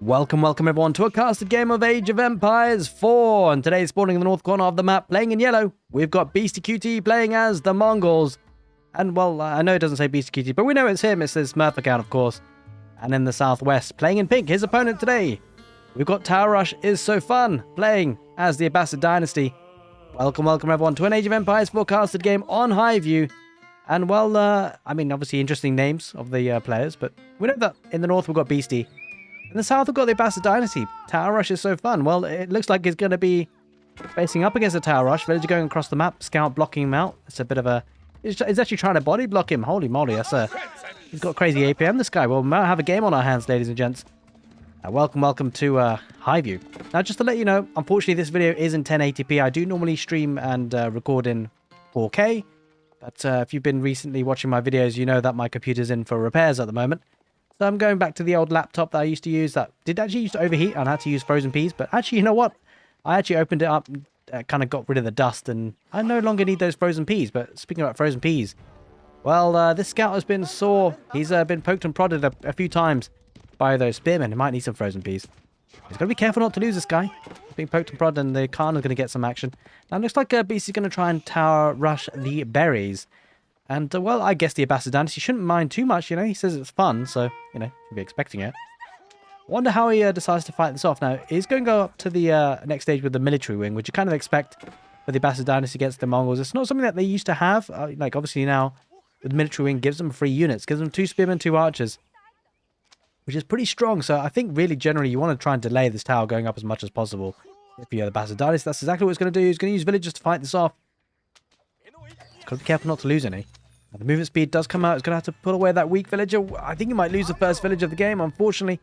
Welcome everyone to a casted game of Age of Empires 4, and today spawning in the north corner of the map, playing in yellow, we've got Beastyqt playing as the Mongols. And well, I know it doesn't say Beastyqt, but we know it's him, it's his Smurf account of course. And in the southwest, playing in pink, his opponent today, we've got Tower Rush Is So Fun, playing as the Abbasid dynasty. Welcome everyone to an Age of Empires 4 casted game on highview. And well, I mean obviously interesting names of the players, but we know that in the north we've got Beasty. In the south, we've got the Abbasid dynasty. Tower Rush Is So Fun. Well, it looks like he's going to be facing up against a Tower Rush. Villager going across the map. Scout blocking him out. It's a bit of a... He's actually trying to body block him. Holy moly, that's a... He's got crazy APM, this guy. Well, we might have a game on our hands, ladies and gents. Welcome to highview. Now, just to let you know, unfortunately, this video is in 1080p. I do normally stream and record in 4K. But if you've been recently watching my videos, you know that my computer's in for repairs at the moment. So I'm going back to the old laptop that I used to use that did actually used to overheat and I had to use frozen peas. But actually, you know what? I actually opened it up, kind of got rid of the dust, and I no longer need those frozen peas. But speaking about frozen peas, well, this scout has been sore. He's been poked and prodded a few times by those spearmen. He might need some frozen peas. He's got to be careful not to lose this guy. He's being poked and prodded, and the Khan is going to get some action. Now, it looks like Beast is going to try and tower rush the berries. And, well, I guess the Abbasid dynasty shouldn't mind too much, you know. He says it's fun, so, you know, should be expecting it. Wonder how he decides to fight this off. Now, he's going to go up to the next stage with the military wing, which you kind of expect for the Abbasid dynasty against the Mongols. It's not something that they used to have. Like, obviously now, with the military wing, gives them 3 units. Gives them 2 spearmen, 2 archers, which is pretty strong. So I think, really, generally, you want to try and delay this tower going up as much as possible. If you're the Abbasid dynasty, that's exactly what he's going to do. He's going to use villagers to fight this off. Got to be careful not to lose any. Now, the movement speed does come out. He's going to have to pull away that weak villager. I think he might lose the first village of the game, unfortunately.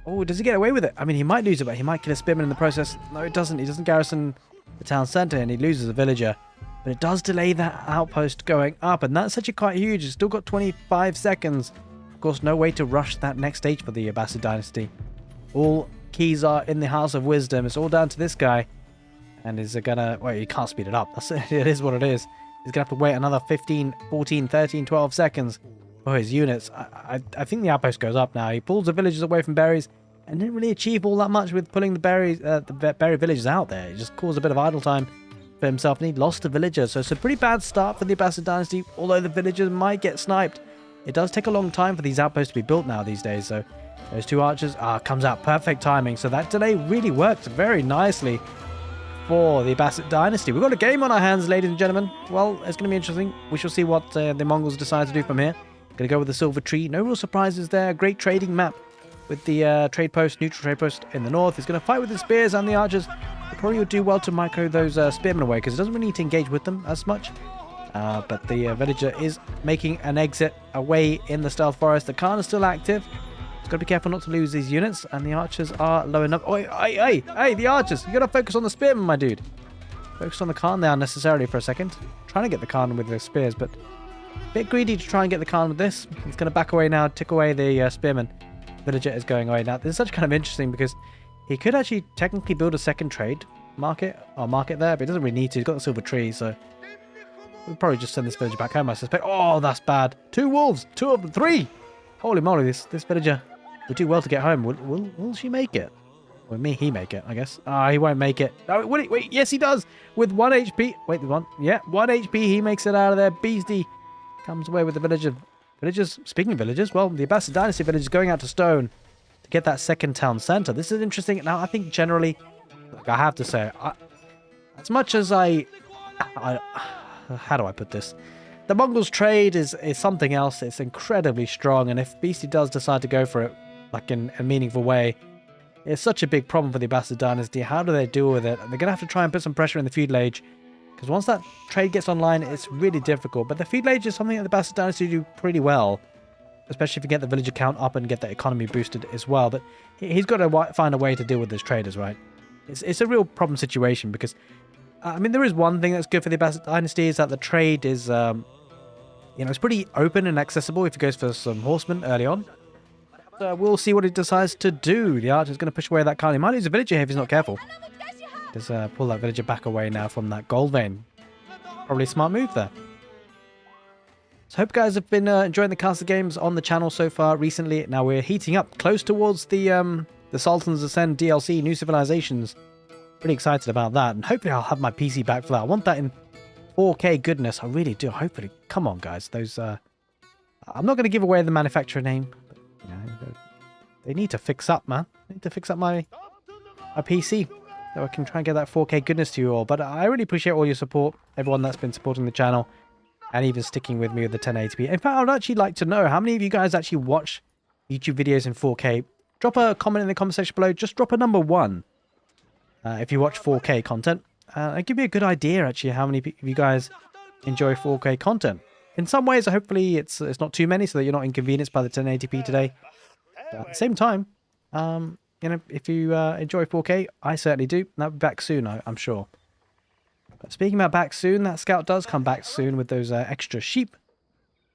Oh, does he get away with it? I mean, he might lose it, but he might kill a spearman in the process. No, it doesn't. He doesn't garrison the town centre, and he loses a villager. But it does delay that outpost going up, and that's actually quite huge. It's still got 25 seconds. Of course, no way to rush that next stage for the Abbasid dynasty. All keys are in the House of Wisdom. It's all down to this guy. And is it going to... Well, he can't speed it up. It is what it is. He's going to have to wait another 15, 14, 13, 12 seconds for his units. I think the outpost goes up now. He pulls the villagers away from berries and didn't really achieve all that much with pulling the berries, the berry villagers out there. It just caused a bit of idle time for himself, and he lost a villager. So it's a pretty bad start for the Abbasid dynasty, although the villagers might get sniped. It does take a long time for these outposts to be built now these days. So those 2 archers, comes out. Perfect timing. So that delay really worked very nicely for the Abbasid dynasty. We've got a game on our hands, ladies and gentlemen. Well, it's going to be interesting. We shall see what the Mongols decide to do from here. Going to go with the silver tree. No real surprises there. Great trading map with the trade post, neutral trade post in the north. He's going to fight with the spears and the archers. He probably would do well to micro those spearmen away because he doesn't really need to engage with them as much. But the villager is making an exit away in the stealth forest. The Khan is still active. Got to be careful not to lose these units, and the archers are low enough. Oh, hey, the archers! You got to focus on the spearmen, my dude. Focus on the Khan there unnecessarily for a second. Trying to get the Khan with the spears, but a bit greedy to try and get the Khan with this. He's going to back away now, tick away the spearmen. Villager is going away now. This is such kind of interesting because he could actually technically build a second trade market there, but he doesn't really need to. He's got the silver tree, so we'll probably just send this villager back home, I suspect. Oh, that's bad. 2 wolves, 2 of them, 3. Holy moly, this villager would do well to get home. Will she make it? Well, he make it, I guess. He won't make it. Oh, wait, yes, he does. With 1 HP. Wait, 1. Yeah, 1 HP. He makes it out of there. Beasty comes away with the villager. Villagers, speaking of villagers, well, the Abbasid dynasty village is going out to stone to get that second town center. This is interesting. Now, I think generally, like I have to say, as much as how do I put this? The Mongols' trade is something else. It's incredibly strong, and if Beasty does decide to go for it, like in a meaningful way, it's such a big problem for the Abbasid dynasty. How do they deal with it? They're going to have to try and put some pressure in the feudal age, because once that trade gets online, it's really difficult. But the feudal age is something that the Abbasid dynasty do pretty well, especially if you get the villager count up and get the economy boosted as well. But he's got to find a way to deal with this traders, right? It's a real problem situation, because I mean, there is one thing that's good for the Abbasid dynasty, is that the trade is, it's pretty open and accessible if he goes for some horsemen early on. We'll see what he decides to do. The archer's going to push away that Khan. He might lose a villager here if he's not careful. Just pull that villager back away now from that gold vein. Probably a smart move there. So hope you guys have been enjoying the castle games on the channel so far recently. Now we're heating up close towards the the Sultan's Ascend DLC, New Civilizations. Pretty excited about that, and hopefully I'll have my PC back for that. I want that in 4K goodness. I really do. Hopefully. Come on, guys. Those, I'm not going to give away the manufacturer name. But, you know, they need to fix up, man. They need to fix up my PC so I can try and get that 4K goodness to you all. But I really appreciate all your support, everyone that's been supporting the channel, and even sticking with me with the 1080p. In fact, I'd actually like to know how many of you guys actually watch YouTube videos in 4K. Drop a comment in the comment section below. Just drop a number 1 if you watch 4K content. It'll give me a good idea, actually, how many of you guys enjoy 4K content. In some ways, hopefully, it's not too many, so that you're not inconvenienced by the 1080p today. But at the same time, you know, if you enjoy 4K, I certainly do. I'll be back soon, I'm sure. But speaking about back soon, that scout does come back soon with those extra sheep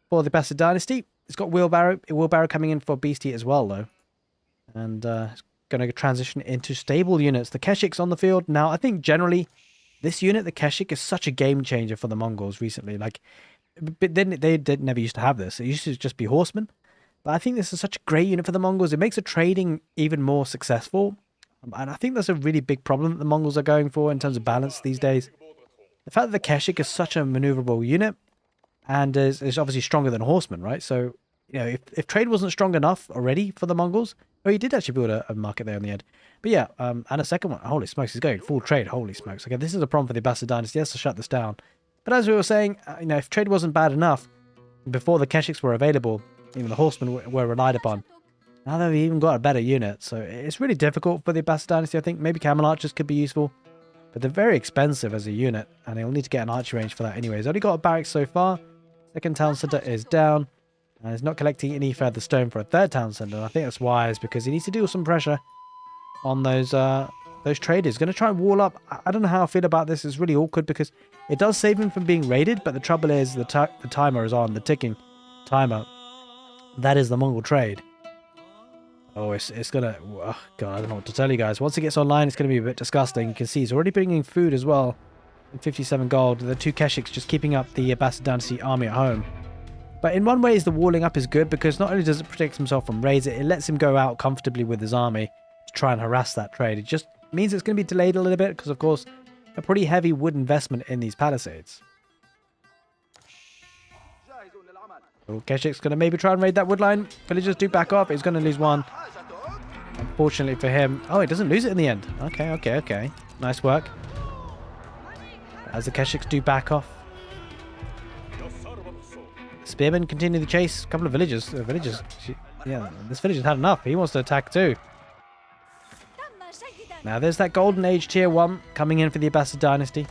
for the Abbasid dynasty. It's got wheelbarrow coming in for Beastyqt as well, though. And it's going to transition into stable units. The Keshik's on the field. Now, I think generally, this unit, the Keshik, is such a game changer for the Mongols recently. Like, but then they never used to have this. It used to just be horsemen. But I think this is such a great unit for the Mongols. It makes the trading even more successful. And I think that's a really big problem that the Mongols are going for in terms of balance these days. The fact that the Keshik is such a maneuverable unit and is obviously stronger than horsemen, right? So, you know, if trade wasn't strong enough already for the Mongols... Oh, he did actually build a market there in the end. But yeah, and a second one. Holy smokes, he's going full trade. Holy smokes. Okay, this is a problem for the Abbasid dynasty. He has to shut this down. But as we were saying, you know, if trade wasn't bad enough, before the Keshiks were available, even the horsemen were relied upon. Now they've even got a better unit. So it's really difficult for the Abbasid dynasty, I think. Maybe camel archers could be useful. But they're very expensive as a unit. And they'll need to get an archery range for that anyway. He's only got a barracks so far. Second town centre is down. And he's not collecting any further stone for a third town centre. And I think that's wise because he needs to deal some pressure on those traders. Going to try and wall up. I don't know how I feel about this. It's really awkward because it does save him from being raided. But the trouble is the timer is on. The ticking timer. That is the Mongol trade. Oh, it's going to... Oh, God, I don't know what to tell you guys. Once it gets online, it's going to be a bit disgusting. You can see he's already bringing food as well. 57 gold. The 2 Keshiks just keeping up the Abbasid dynasty army at home. But in one way, the walling up is good because not only does it protect himself from raids, it lets him go out comfortably with his army to try and harass that trade. It just means it's going to be delayed a little bit because, of course, a pretty heavy wood investment in these palisades. So Keshik's going to maybe try and raid that wood line. Villagers do back off. He's going to lose one. Unfortunately for him. Oh, he doesn't lose it in the end. Okay. Nice work. As the Keshiks do back off. Spearmen continue the chase. A couple of villagers. Yeah, this villager's had enough. He wants to attack too. Now there's that Golden Age Tier 1 coming in for the Abbasid dynasty.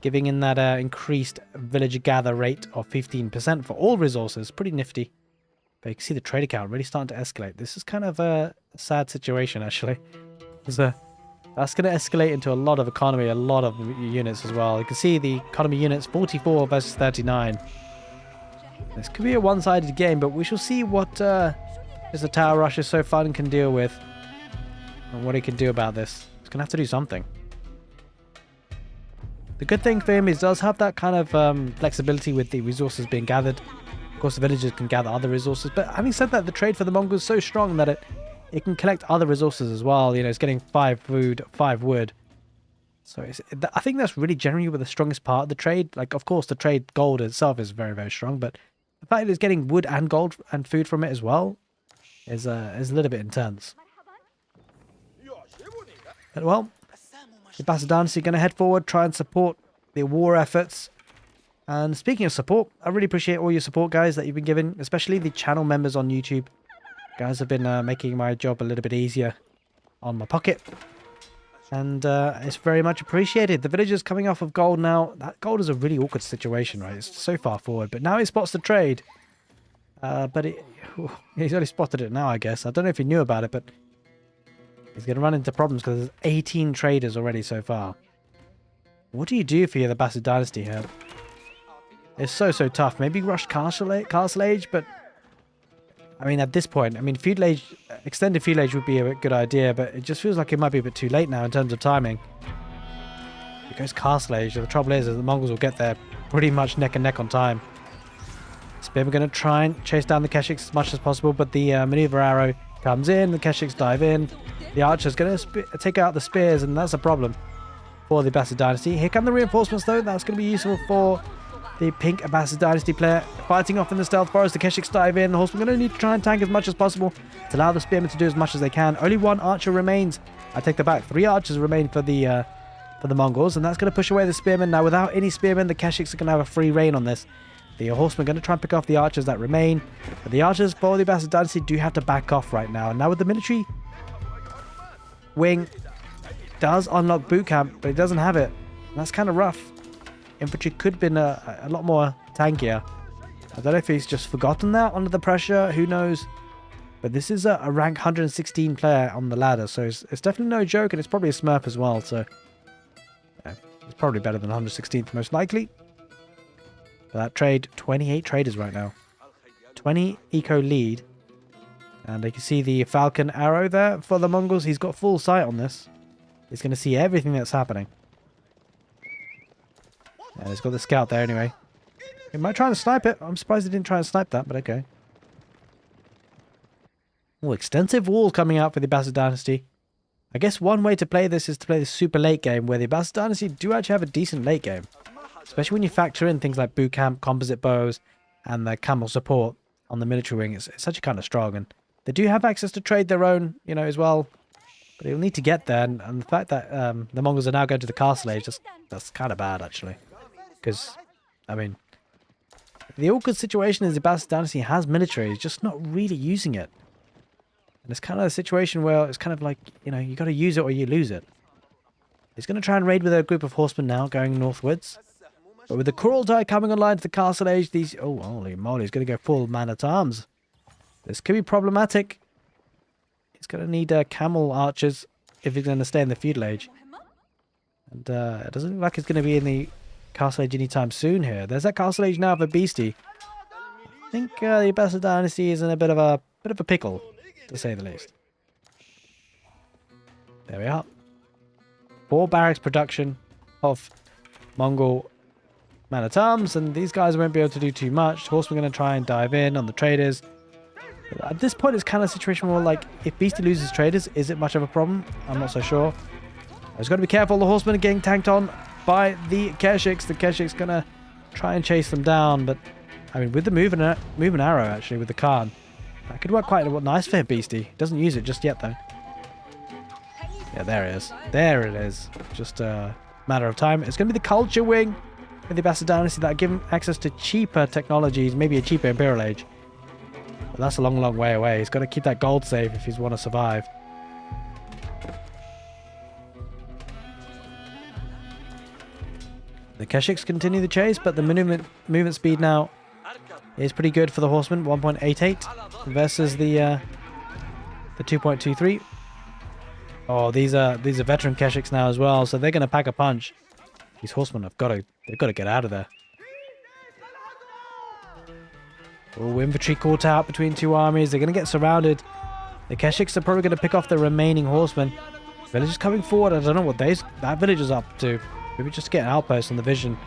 Giving in that increased villager gather rate of 15% for all resources. Pretty nifty. But you can see the trade account really starting to escalate. This is kind of a sad situation, actually. That's going to escalate into a lot of economy, a lot of units as well. You can see the economy units, 44 versus 39. This could be a one-sided game, but we shall see what Mr. Tower Rush is so fun can deal with. And what he can do about this. He's going to have to do something. The good thing for him is he does have that kind of flexibility with the resources being gathered. Of course, the villagers can gather other resources. But having said that, the trade for the Mongols is so strong that it can collect other resources as well. You know, it's getting 5 food, 5 wood. So I think that's really generally the strongest part of the trade. Like, of course, the trade gold itself is very, very strong. But the fact that it's getting wood and gold and food from it as well is a little bit intense. But, well, the Abbasid dynasty are going to head forward, try and support the war efforts. And speaking of support, I really appreciate all your support, guys, that you've been giving, especially the channel members on YouTube. Guys have been making my job a little bit easier on my pocket. And it's very much appreciated. The villagers coming off of gold now. That gold is a really awkward situation, right? It's so far forward. But now he spots the trade. But he's only spotted it now, I guess. I don't know if he knew about it, but he's going to run into problems because there's 18 traders already so far. What do you do for the Abbasid dynasty here? It's so tough. Maybe rush Castle Age, but I mean, at this point, I mean, feudal age, extended feudal age would be a good idea, but it just feels like it might be a bit too late now in terms of timing. It goes Castle Age. The trouble is that the Mongols will get there pretty much neck and neck on time. Spearmen going to try and chase down the Keshiks as much as possible, but the maneuver arrow comes in, the Keshiks dive in. The archer's going to take out the spears, and that's a problem for the Abbasid dynasty. Here come the reinforcements, though. That's going to be useful for the pink Abbasid dynasty player. Fighting off in the stealth forest, the Keshiks dive in. The horsemen are going to need to try and tank as much as possible to allow the spearmen to do as much as they can. Only one archer remains. I take that back. 3 archers remain for the Mongols, and that's going to push away the spearmen. Now, without any spearmen, the Keshiks are going to have a free reign on this. The horsemen are going to try and pick off the archers that remain. But the archers for the Abbasid dynasty do have to back off right now. And now with the military wing does unlock boot camp, but it doesn't have it. And that's kind of rough. Infantry could have been a lot more tankier. I don't know if he's just forgotten that under the pressure. Who knows? But this is a rank 116 player on the ladder. So it's definitely no joke. And it's probably a smurf as well. So yeah, it's probably better than 116th most likely. For that trade, 28 traders right now. 20 eco lead. And you can see the falcon arrow there for the Mongols. He's got full sight on this. He's going to see everything that's happening. Yeah, he's got the scout there anyway. He might try and snipe it. I'm surprised he didn't try and snipe that, but okay. Oh, extensive walls coming out for the Abbasid dynasty. I guess one way to play this is to play the super late game, where the Abbasid dynasty do actually have a decent late game. Especially when you factor in things like boot camp, composite bows, and the camel support on the military wing. It's actually kind of strong, and they do have access to trade their own, you know, as well. But they'll need to get there, and the fact that the Mongols are now going to the castle age, that's kind of bad, actually. Because, I mean, the awkward situation is the Abbasid dynasty has military, it's just not really using it. And it's kind of a situation where it's kind of like, you know, you got to use it or you lose it. He's going to try and raid with a group of horsemen now, going northwards. But with the Kurultai coming online to the castle age, these... Oh, holy moly, he's going to go full man-at-arms. This could be problematic. He's going to need camel archers if he's going to stay in the feudal age. And it doesn't look like it's going to be in the castle age anytime soon here. There's that castle age now for Beasty. I think the Abbasid dynasty is in a bit of a pickle, to say the least. There we are. 4 barracks production of Mongol man-at-arms, and these guys won't be able to do too much. Horsemen are going to try and dive in on the traders. But at this point, it's kind of a situation where, like, if Beasty loses traders, is it much of a problem? I'm not so sure. I've got to be careful. The horsemen are getting tanked on by the Keshiks. The Keshiks going to try and chase them down, but I mean, with the moving arrow, actually, with the Khan, that could work quite nice for Beasty. Doesn't use it just yet, though. Yeah, there it is. There it is. Just a matter of time. It's going to be the culture wing in the Abbasid dynasty that give him access to cheaper technologies, maybe a cheaper Imperial Age. But that's a long, long way away. He's got to keep that gold safe if he's want to survive. The Keshiks continue the chase, but the movement speed now is pretty good for the horsemen. 1.88 versus the 2.23. Oh, these are veteran Keshiks now as well, so they're going to pack a punch. These horsemen they've got to get out of there. Oh, infantry caught out between 2 armies. They're going to get surrounded. The Keshiks are probably going to pick off the remaining horsemen. Villagers coming forward. I don't know what that village is up to. Maybe just get an outpost on the vision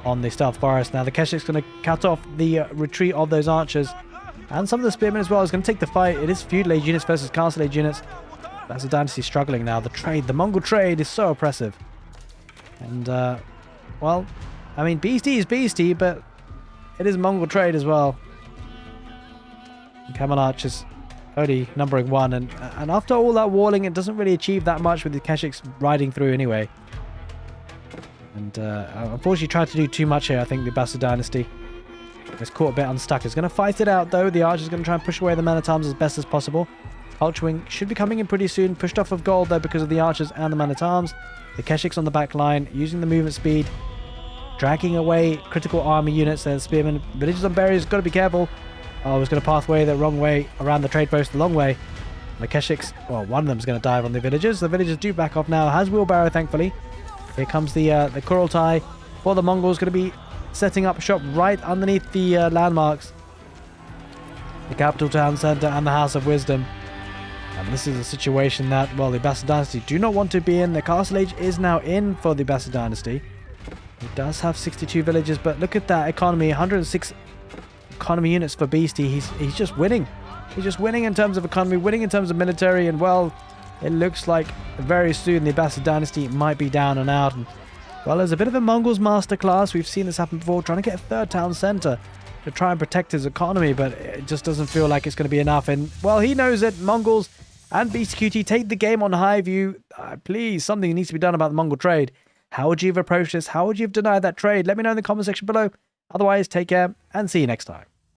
on the stealth forest. Now the Keshiks going to cut off the retreat of those archers. And some of the spearmen as well is going to take the fight. It is feudal age units versus castle age units. That's the dynasty struggling now. The Mongol trade is so oppressive. And, well, I mean, Beasty is Beasty, but it is Mongol trade as well. Camel archers only numbering 1. And after all that walling, it doesn't really achieve that much with the Keshiks riding through anyway. And unfortunately tried to do too much here, I think, the Abbasid dynasty. It's caught a bit unstuck. It's going to fight it out, though. The archer's going to try and push away the man-at-arms as best as possible. Culture wing should be coming in pretty soon. Pushed off of gold, though, because of the archers and the man-at-arms. The Keshiks on the back line, using the movement speed. Dragging away critical army units. There's spearmen. Villagers on barriers, got to be careful. Oh, I was going to pathway the wrong way around the trade post the long way. The Keshiks, well, one of them is going to dive on the villagers. The villagers do back off now. Has wheelbarrow, thankfully. Here comes the Kurultai for the Mongols. Going to be setting up shop right underneath the landmarks. The capital town centre and the House of Wisdom. And this is a situation that, well, the Abbasid dynasty do not want to be in. The castle age is now in for the Abbasid dynasty. It does have 62 villages, but look at that economy. 106 economy units for Beasty. He's just winning. He's just winning in terms of economy, winning in terms of military, and well, it looks like very soon the Abbasid dynasty might be down and out. And well, there's a bit of a Mongols masterclass. We've seen this happen before, trying to get a third town center to try and protect his economy, but it just doesn't feel like it's going to be enough. And well, he knows it. Mongols and Beastyqt take the game on highview. Please, something needs to be done about the Mongol trade. How would you have approached this? How would you have denied that trade? Let me know in the comment section below. Otherwise, take care and see you next time.